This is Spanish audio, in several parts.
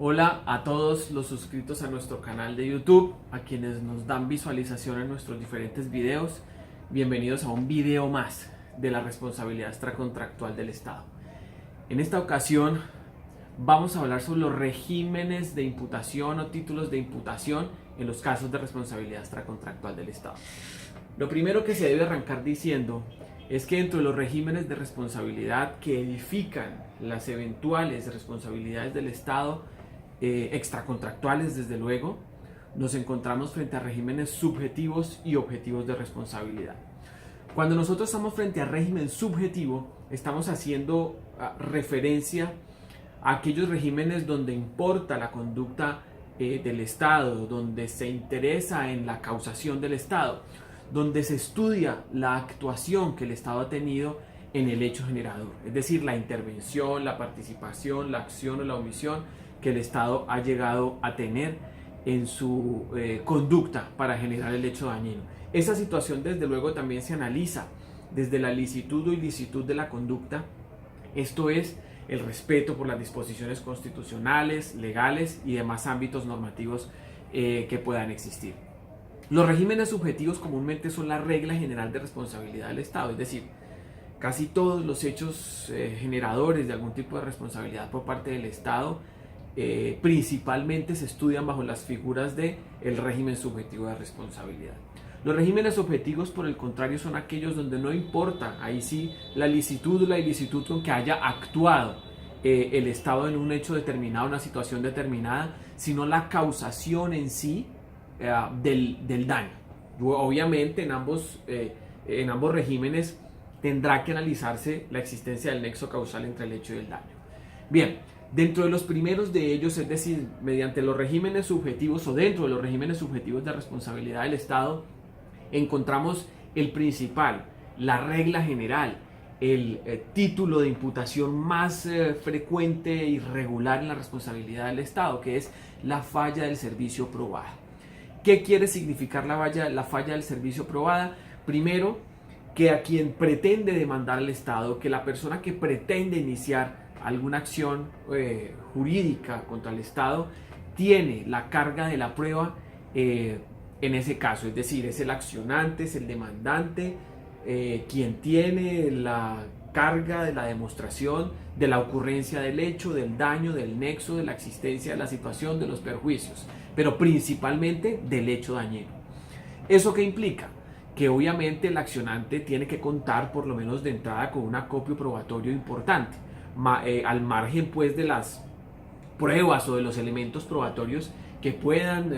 Hola a todos los suscritos a nuestro canal de YouTube, a quienes nos dan visualización en nuestros diferentes videos. Bienvenidos a un video más de la responsabilidad extracontractual del Estado. En esta ocasión vamos a hablar sobre los regímenes de imputación o títulos de imputación en los casos de responsabilidad extracontractual del Estado. Lo primero que se debe arrancar diciendo es que dentro de los regímenes de responsabilidad que edifican las eventuales responsabilidades del Estado, extracontractuales desde luego, nos encontramos frente a regímenes subjetivos y objetivos de responsabilidad. Cuando nosotros estamos frente a régimen subjetivo, estamos haciendo referencia a aquellos regímenes donde importa la conducta del Estado, donde se interesa en la causación del Estado, donde se estudia la actuación que el Estado ha tenido en el hecho generador, es decir, la intervención, la participación, la acción o la omisión que el Estado ha llegado a tener en su conducta para generar el hecho dañino. Esa situación desde luego también se analiza desde la licitud o ilicitud de la conducta, esto es, el respeto por las disposiciones constitucionales, legales y demás ámbitos normativos que puedan existir. Los regímenes subjetivos comúnmente son la regla general de responsabilidad del Estado, es decir, casi todos los hechos generadores de algún tipo de responsabilidad por parte del Estado principalmente se estudian bajo las figuras del régimen subjetivo de responsabilidad. Los regímenes objetivos, por el contrario, son aquellos donde no importa, ahí sí, la licitud o la ilicitud con que haya actuado el Estado en un hecho determinado, una situación determinada, sino la causación en sí del daño. Obviamente en ambos regímenes tendrá que analizarse la existencia del nexo causal entre el hecho y el daño. Bien, dentro de los primeros de ellos, es decir, mediante los regímenes subjetivos o dentro de los regímenes subjetivos de responsabilidad del Estado, encontramos el principal, la regla general, el título de imputación más frecuente y regular en la responsabilidad del Estado, que es la falla del servicio probada. ¿Qué quiere significar la falla del servicio probada? Primero, que a quien pretende demandar al Estado, que la persona que pretende iniciar alguna acción jurídica contra el Estado tiene la carga de la prueba en ese caso, es decir, es el accionante, es el demandante quien tiene la carga de la demostración de la ocurrencia del hecho, del daño, del nexo, de la existencia de la situación, de los perjuicios, pero principalmente del hecho dañino. ¿Eso qué implica? Que obviamente el accionante tiene que contar por lo menos de entrada con un acopio probatorio importante, al margen pues de las pruebas o de los elementos probatorios que puedan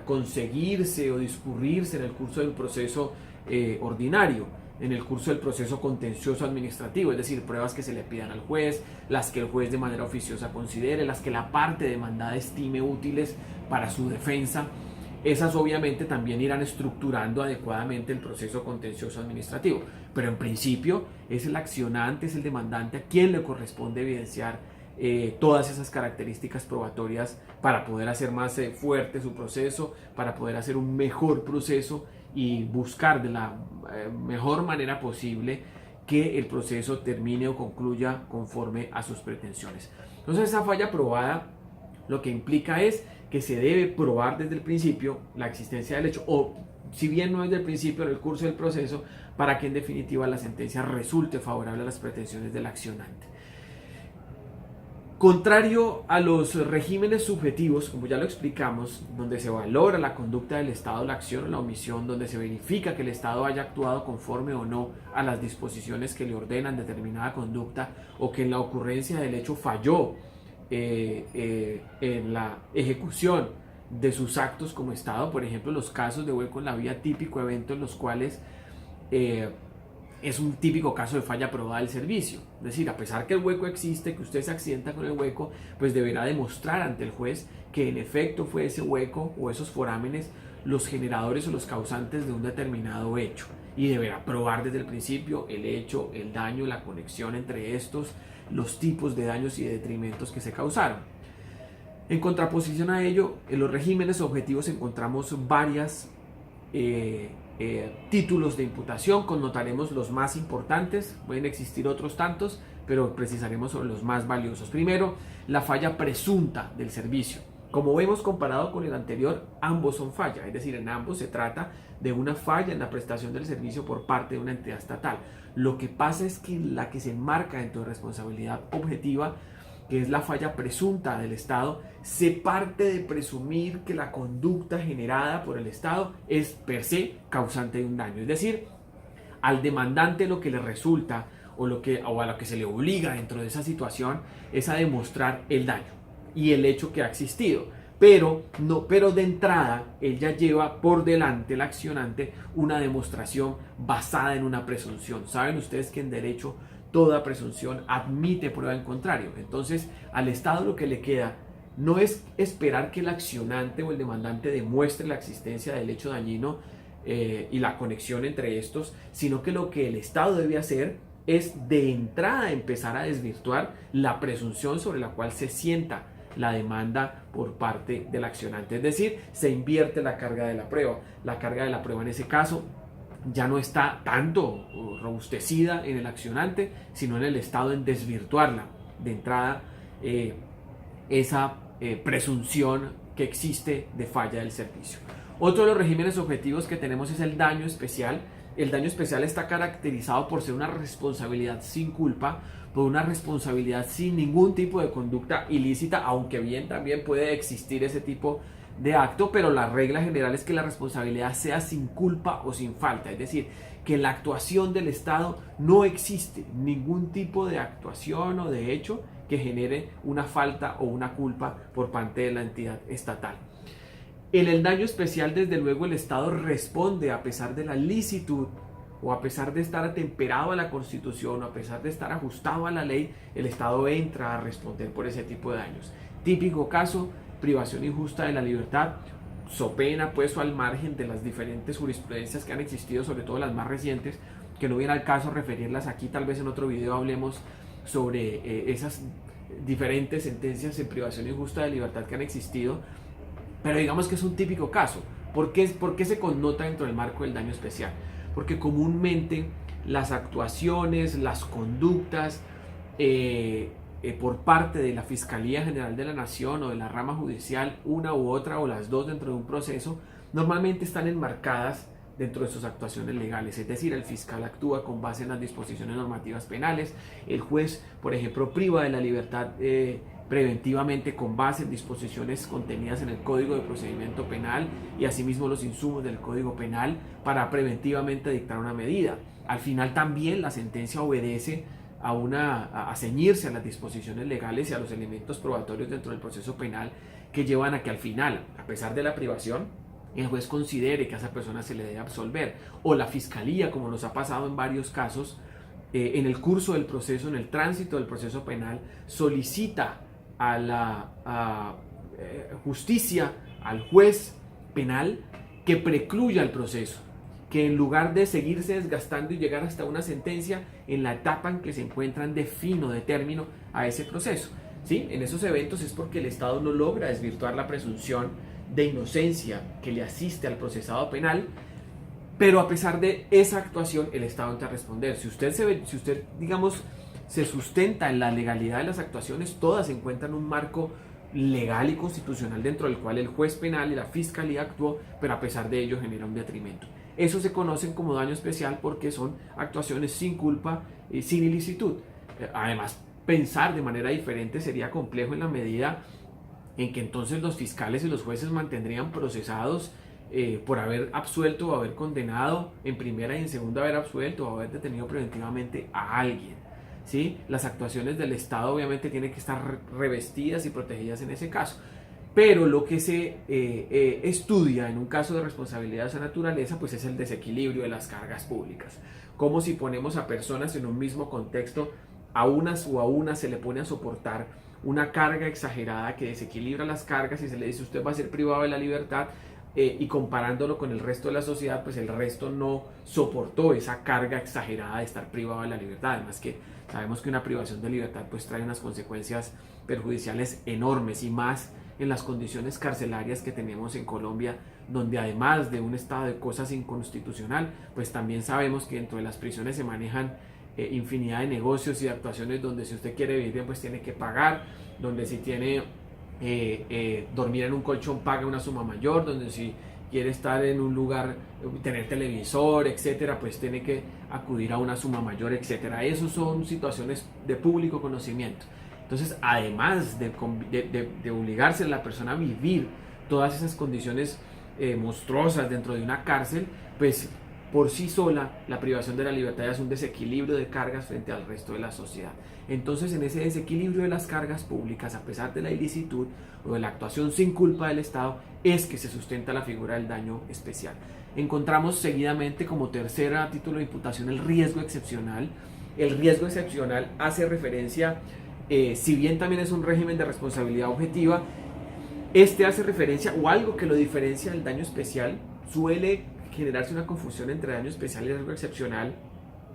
conseguirse o discurrirse en el curso del proceso ordinario, en el curso del proceso contencioso administrativo, es decir, pruebas que se le pidan al juez, las que el juez de manera oficiosa considere, las que la parte demandada estime útiles para su defensa. Esas obviamente también irán estructurando adecuadamente el proceso contencioso administrativo, pero en principio es el accionante, es el demandante a quien le corresponde evidenciar todas esas características probatorias para poder hacer más fuerte su proceso, para poder hacer un mejor proceso y buscar de la mejor manera posible que el proceso termine o concluya conforme a sus pretensiones. Entonces esa falla probada lo que implica es que se debe probar desde el principio la existencia del hecho, o si bien no es del principio, en el curso del proceso, para que en definitiva la sentencia resulte favorable a las pretensiones del accionante. Contrario a los regímenes subjetivos, como ya lo explicamos, donde se valora la conducta del Estado, la acción o la omisión, donde se verifica que el Estado haya actuado conforme o no a las disposiciones que le ordenan determinada conducta, o que en la ocurrencia del hecho falló en la ejecución de sus actos como Estado, por ejemplo, los casos de hueco en la vía, típico evento en los cuales es un típico caso de falla probada del servicio. Es decir, a pesar que el hueco existe, que usted se accidenta con el hueco, pues deberá demostrar ante el juez que en efecto fue ese hueco o esos forámenes los generadores o los causantes de un determinado hecho. Y deberá probar desde el principio el hecho, el daño, la conexión entre estos, los tipos de daños y de detrimentos que se causaron. En contraposición a ello, en los regímenes objetivos encontramos varias títulos de imputación, connotaremos los más importantes, pueden existir otros tantos, pero precisaremos sobre los más valiosos. Primero, la falla presunta del servicio. Como vemos comparado con el anterior, ambos son falla, es decir, en ambos se trata de una falla en la prestación del servicio por parte de una entidad estatal. Lo que pasa es que la que se enmarca dentro de responsabilidad objetiva, que es la falla presunta del Estado, se parte de presumir que la conducta generada por el Estado es per se causante de un daño. Es decir, al demandante lo que le resulta o a lo que se le obliga dentro de esa situación es a demostrar el daño y el hecho que ha existido. Pero de entrada, él ya lleva por delante, el accionante, una demostración basada en una presunción. Saben ustedes que en derecho toda presunción admite prueba en contrario. Entonces, al Estado lo que le queda no es esperar que el accionante o el demandante demuestre la existencia del hecho dañino y la conexión entre estos, sino que lo que el Estado debe hacer es de entrada empezar a desvirtuar la presunción sobre la cual se sienta la demanda por parte del accionante. Es decir, se invierte la carga de la prueba. La carga de la prueba en ese caso ya no está tanto robustecida en el accionante, sino en el Estado en desvirtuarla de entrada, esa presunción que existe de falla del servicio. Otro de los regímenes objetivos que tenemos es el daño especial. El daño especial está caracterizado por ser una responsabilidad sin culpa, por una responsabilidad sin ningún tipo de conducta ilícita, aunque bien también puede existir ese tipo de acto, pero la regla general es que la responsabilidad sea sin culpa o sin falta, es decir, que en la actuación del Estado no existe ningún tipo de actuación o de hecho que genere una falta o una culpa por parte de la entidad estatal. En el daño especial, desde luego, el Estado responde a pesar de la licitud o a pesar de estar atemperado a la Constitución o a pesar de estar ajustado a la ley, el Estado entra a responder por ese tipo de daños. Típico caso, privación injusta de la libertad, so pena pues o al margen de las diferentes jurisprudencias que han existido, sobre todo las más recientes, que no viene al caso referirlas aquí, tal vez en otro video hablemos sobre esas diferentes sentencias en privación injusta de libertad que han existido, pero digamos que es un típico caso. ¿Por qué se connota dentro del marco del daño especial? Porque comúnmente las actuaciones, las conductas por parte de la Fiscalía General de la Nación o de la rama judicial, una u otra o las dos dentro de un proceso, normalmente están enmarcadas dentro de sus actuaciones legales. Es decir, el fiscal actúa con base en las disposiciones normativas penales, el juez, por ejemplo, priva de la libertad preventivamente con base en disposiciones contenidas en el Código de Procedimiento Penal y asimismo los insumos del Código Penal para preventivamente dictar una medida. Al final también la sentencia obedece a ceñirse a las disposiciones legales y a los elementos probatorios dentro del proceso penal que llevan a que al final, a pesar de la privación, el juez considere que a esa persona se le debe absolver, o la fiscalía, como nos ha pasado en varios casos, en el curso del proceso, en el tránsito del proceso penal, solicita a la justicia, al juez penal, que precluya el proceso, que en lugar de seguirse desgastando y llegar hasta una sentencia, en la etapa en que se encuentran de fin o de término a ese proceso. ¿Sí? En esos eventos es porque el Estado no logra desvirtuar la presunción de inocencia que le asiste al procesado penal, pero a pesar de esa actuación el Estado entra a responder. Si usted digamos se sustenta en la legalidad de las actuaciones, todas encuentran un marco legal y constitucional dentro del cual el juez penal y la fiscalía actuó, pero a pesar de ello genera un detrimento. Eso se conocen como daño especial porque son actuaciones sin culpa y sin ilicitud. Además, pensar de manera diferente sería complejo en la medida en que entonces los fiscales y los jueces mantendrían procesados por haber absuelto o haber condenado en primera y en segunda haber absuelto o haber detenido preventivamente a alguien. ¿Sí? Las actuaciones del Estado obviamente tienen que estar revestidas y protegidas en ese caso. Pero lo que se estudia en un caso de responsabilidad de esa naturaleza, pues es el desequilibrio de las cargas públicas. Como si ponemos a personas en un mismo contexto, a unas o a unas se le pone a soportar una carga exagerada que desequilibra las cargas y se le dice usted va a ser privado de la libertad, y comparándolo con el resto de la sociedad, pues el resto no soportó esa carga exagerada de estar privado de la libertad. Además que sabemos que una privación de libertad pues trae unas consecuencias perjudiciales enormes y más en las condiciones carcelarias que tenemos en Colombia, donde además de un estado de cosas inconstitucional, pues también sabemos que dentro de las prisiones se manejan infinidad de negocios y de actuaciones donde si usted quiere vivir bien pues tiene que pagar, donde si tiene dormir en un colchón paga una suma mayor, donde si quiere estar en un lugar, tener televisor, etcétera, pues tiene que acudir a una suma mayor, etcétera. Esas son situaciones de público conocimiento. Entonces, además de obligarse a la persona a vivir todas esas condiciones monstruosas dentro de una cárcel, pues por sí sola la privación de la libertad es un desequilibrio de cargas frente al resto de la sociedad. Entonces, en ese desequilibrio de las cargas públicas, a pesar de la ilicitud o de la actuación sin culpa del Estado, es que se sustenta la figura del daño especial. Encontramos seguidamente como tercera título de imputación el riesgo excepcional. El riesgo excepcional hace referencia, si bien también es un régimen de responsabilidad objetiva, este hace referencia, o algo que lo diferencia del daño especial, suele generarse una confusión entre daño especial y riesgo excepcional.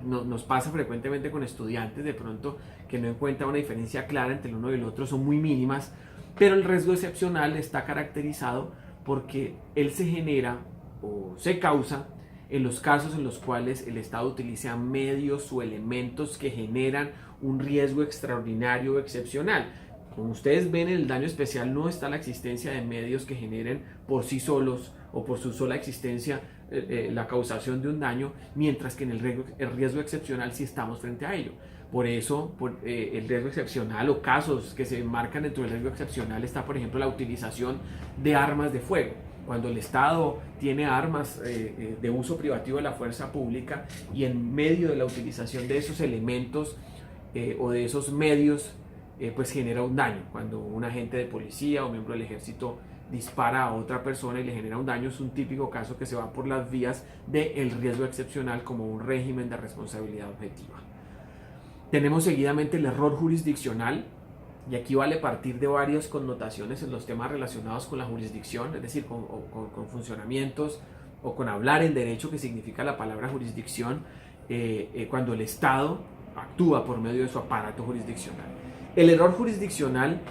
Nos pasa frecuentemente con estudiantes de pronto que no encuentran una diferencia clara entre el uno y el otro, son muy mínimas, pero el riesgo excepcional está caracterizado porque él se genera o se causa en los casos en los cuales el Estado utiliza medios o elementos que generan un riesgo extraordinario o excepcional. Como ustedes ven, en el daño especial no está la existencia de medios que generen por sí solos o por su sola existencia la causación de un daño, mientras que en el riesgo excepcional sí estamos frente a ello. Por eso, el riesgo excepcional o casos que se enmarcan dentro del riesgo excepcional está, por ejemplo, la utilización de armas de fuego. Cuando el Estado tiene armas de uso privativo de la fuerza pública y en medio de la utilización de esos elementos o de esos medios, pues genera un daño. Cuando un agente de policía o miembro del ejército dispara a otra persona y le genera un daño, es un típico caso que se va por las vías del riesgo excepcional como un régimen de responsabilidad objetiva. Tenemos seguidamente el error jurisdiccional, y aquí vale partir de varias connotaciones en los temas relacionados con la jurisdicción, es decir, con funcionamientos o con hablar en derecho, que significa la palabra jurisdicción, cuando el Estado actúa por medio de su aparato jurisdiccional. El error jurisdiccional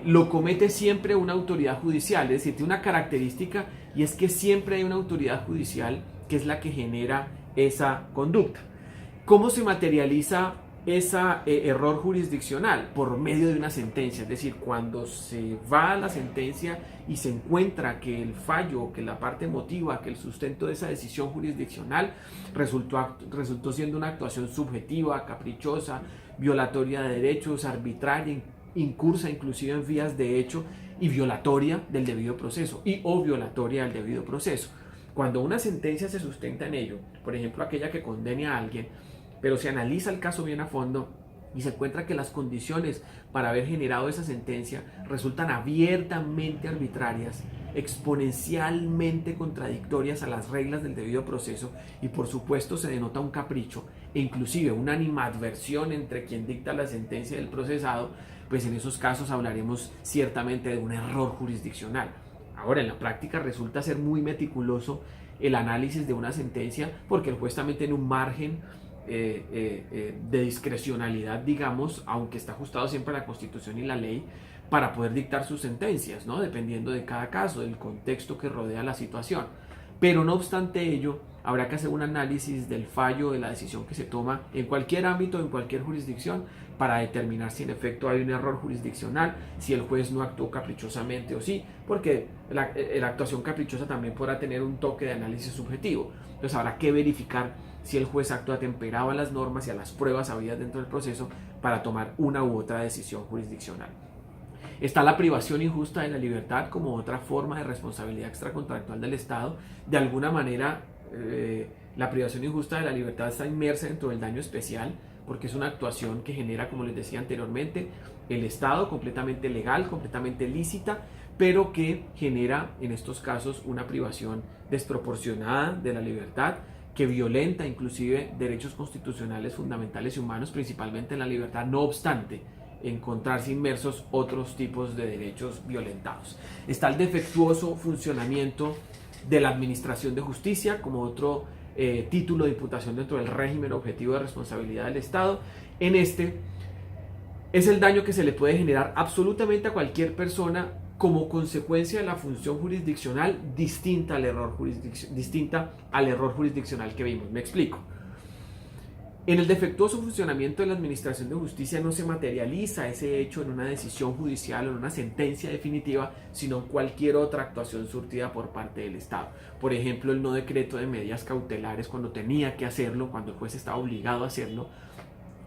lo comete siempre una autoridad judicial, es decir, tiene una característica, y es que siempre hay una autoridad judicial que es la que genera esa conducta. ¿Cómo se materializa ese error jurisdiccional? Por medio de una sentencia, es decir, cuando se va a la sentencia y se encuentra que el fallo, que la parte emotiva, que el sustento de esa decisión jurisdiccional resultó siendo una actuación subjetiva, caprichosa, violatoria de derechos, arbitraria, incursa inclusive en vías de hecho y violatoria del debido proceso o violatoria del debido proceso. Cuando una sentencia se sustenta en ello, por ejemplo aquella que condene a alguien, pero se analiza el caso bien a fondo y se encuentra que las condiciones para haber generado esa sentencia resultan abiertamente arbitrarias, exponencialmente contradictorias a las reglas del debido proceso, y por supuesto se denota un capricho e inclusive una animadversión entre quien dicta la sentencia y el procesado, pues en esos casos hablaremos ciertamente de un error jurisdiccional. Ahora, en la práctica resulta ser muy meticuloso el análisis de una sentencia, porque el juez también tiene un margen de discrecionalidad, digamos, aunque está ajustado siempre a la Constitución y la ley, para poder dictar sus sentencias, ¿no? Dependiendo de cada caso, del contexto que rodea la situación. Pero no obstante ello, habrá que hacer un análisis del fallo, de la decisión que se toma en cualquier ámbito, en cualquier jurisdicción, para determinar si en efecto hay un error jurisdiccional, si el juez no actuó caprichosamente o sí, porque la actuación caprichosa también podrá tener un toque de análisis subjetivo. Entonces habrá que verificar si el juez actúa atemperado a las normas y a las pruebas habidas dentro del proceso para tomar una u otra decisión jurisdiccional. Está la privación injusta de la libertad como otra forma de responsabilidad extracontractual del Estado. De alguna manera, la privación injusta de la libertad está inmersa dentro del daño especial, porque es una actuación que genera, como les decía anteriormente, el Estado, completamente legal, completamente lícita, pero que genera en estos casos una privación desproporcionada de la libertad, que violenta inclusive derechos constitucionales fundamentales y humanos, principalmente en la libertad, no obstante encontrarse inmersos otros tipos de derechos violentados. Está el defectuoso funcionamiento de la administración de justicia como otro título de imputación dentro del régimen objetivo de responsabilidad del Estado. En este Es el daño que se le puede generar absolutamente a cualquier persona como consecuencia de la función jurisdiccional distinta al error jurisdiccional que vimos. Me explico. En el defectuoso funcionamiento de la Administración de Justicia no se materializa ese hecho en una decisión judicial o en una sentencia definitiva, sino en cualquier otra actuación surtida por parte del Estado. Por ejemplo, el no decreto de medidas cautelares cuando tenía que hacerlo, cuando el juez estaba obligado a hacerlo,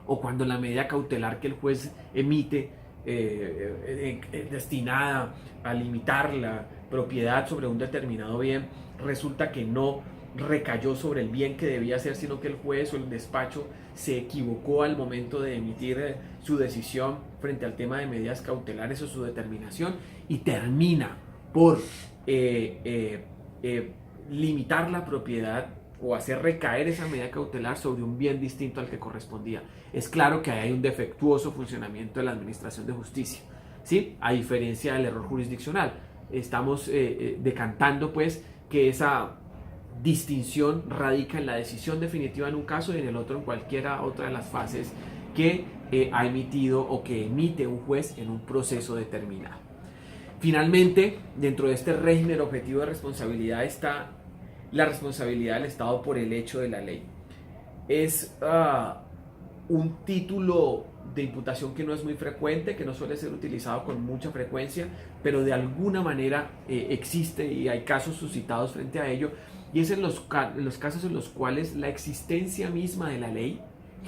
o cuando la medida cautelar que el juez emite destinada a limitar la propiedad sobre un determinado bien, resulta que no recayó sobre el bien que debía ser, sino que el juez o el despacho se equivocó al momento de emitir su decisión frente al tema de medidas cautelares o su determinación, y termina por limitar la propiedad o hacer recaer esa medida cautelar sobre un bien distinto al que correspondía. Es claro que hay un defectuoso funcionamiento de la Administración de Justicia, ¿sí? A diferencia del error jurisdiccional. Estamos decantando pues que esa distinción radica en la decisión definitiva en un caso y en el otro en cualquiera otra de las fases que ha emitido o que emite un juez en un proceso determinado. Finalmente, dentro de este régimen objetivo de responsabilidad está la responsabilidad del Estado por el hecho de la ley. Es un título de imputación que no es muy frecuente, que no suele ser utilizado con mucha frecuencia, pero de alguna manera existe y hay casos suscitados frente a ello, y es en los casos en los cuales la existencia misma de la ley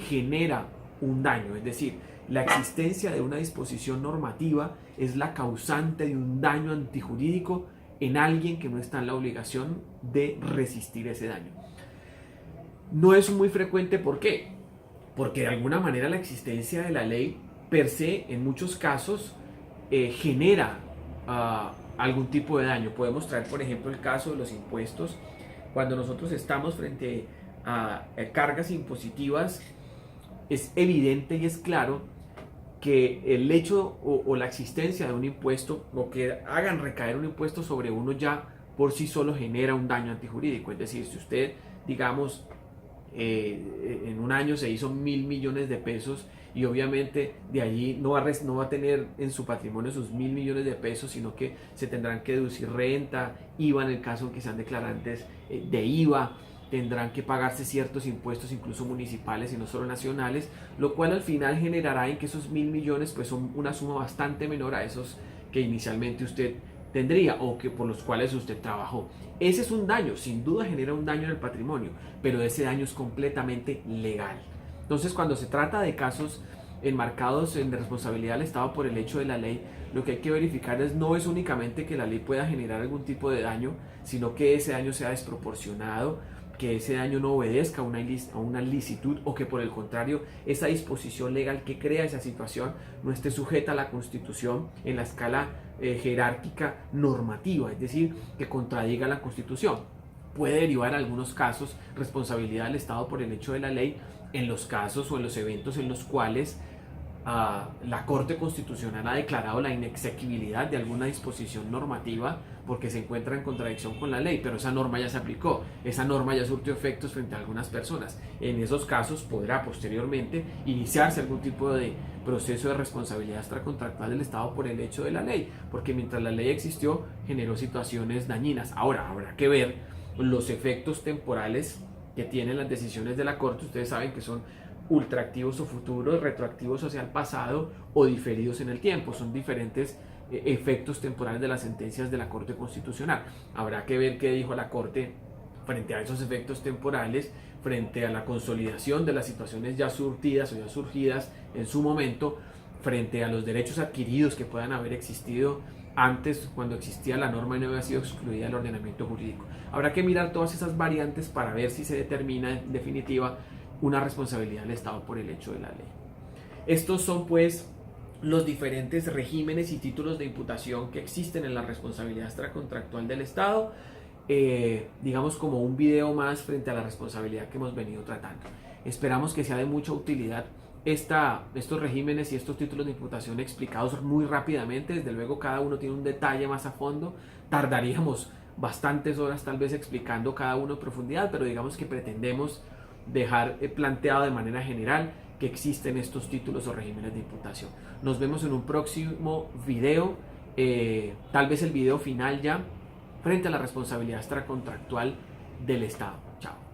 genera un daño, es decir, la existencia de una disposición normativa es la causante de un daño antijurídico en alguien que no está en la obligación de resistir ese daño. No es muy frecuente, ¿por qué? Porque de alguna manera la existencia de la ley per se, en muchos casos, genera algún tipo de daño. Podemos traer, por ejemplo, el caso de los impuestos. Cuando nosotros estamos frente a cargas impositivas, es evidente y es claro que el hecho o la existencia de un impuesto o que hagan recaer un impuesto sobre uno ya por sí solo genera un daño antijurídico. Es decir, si usted, digamos, en un año se hizo 1.000 millones de pesos y obviamente de allí no va a tener en su patrimonio sus 1.000 millones de pesos, sino que se tendrán que deducir renta, IVA en el caso en que sean declarantes de IVA, tendrán que pagarse ciertos impuestos incluso municipales y no solo nacionales, lo cual al final generará en que esos 1.000 millones pues son una suma bastante menor a esos que inicialmente usted tendría o que por los cuales usted trabajó. Ese es un daño, sin duda genera un daño en el patrimonio, pero ese daño es completamente legal. Entonces, cuando se trata de casos enmarcados en responsabilidad del Estado por el hecho de la ley, lo que hay que verificar no es únicamente que la ley pueda generar algún tipo de daño, sino que ese daño sea desproporcionado, que ese daño no obedezca a una licitud o que por el contrario esa disposición legal que crea esa situación no esté sujeta a la Constitución en la escala jerárquica normativa, es decir, que contradiga la Constitución. Puede derivar en algunos casos responsabilidad del Estado por el hecho de la ley en los casos o en los eventos en los cuales la Corte Constitucional ha declarado la inexequibilidad de alguna disposición normativa porque se encuentra en contradicción con la ley, pero esa norma ya se aplicó, esa norma ya surtió efectos frente a algunas personas. En esos casos podrá posteriormente iniciarse algún tipo de proceso de responsabilidad extracontractual del Estado por el hecho de la ley, porque mientras la ley existió generó situaciones dañinas. Ahora habrá que ver los efectos temporales que tienen las decisiones de la Corte. Ustedes saben que son ultraactivos o futuros, retroactivos hacia el pasado o diferidos en el tiempo. Son diferentes efectos temporales de las sentencias de la Corte Constitucional. Habrá que ver qué dijo la Corte frente a esos efectos temporales, frente a la consolidación de las situaciones ya surtidas o ya surgidas en su momento, frente a los derechos adquiridos que puedan haber existido antes, cuando existía la norma y no había sido excluida del ordenamiento jurídico. Habrá que mirar todas esas variantes para ver si se determina en definitiva una responsabilidad del Estado por el hecho de la ley. Estos son pues los diferentes regímenes y títulos de imputación que existen en la responsabilidad extracontractual del Estado, digamos como un video más frente a la responsabilidad que hemos venido tratando. Esperamos que sea de mucha utilidad estos regímenes y estos títulos de imputación explicados muy rápidamente. Desde luego cada uno tiene un detalle más a fondo, tardaríamos bastantes horas tal vez explicando cada uno en profundidad, pero digamos que pretendemos dejar planteado de manera general que existen estos títulos o regímenes de imputación. Nos vemos en un próximo video, tal vez el video final ya, frente a la responsabilidad extracontractual del Estado. Chao.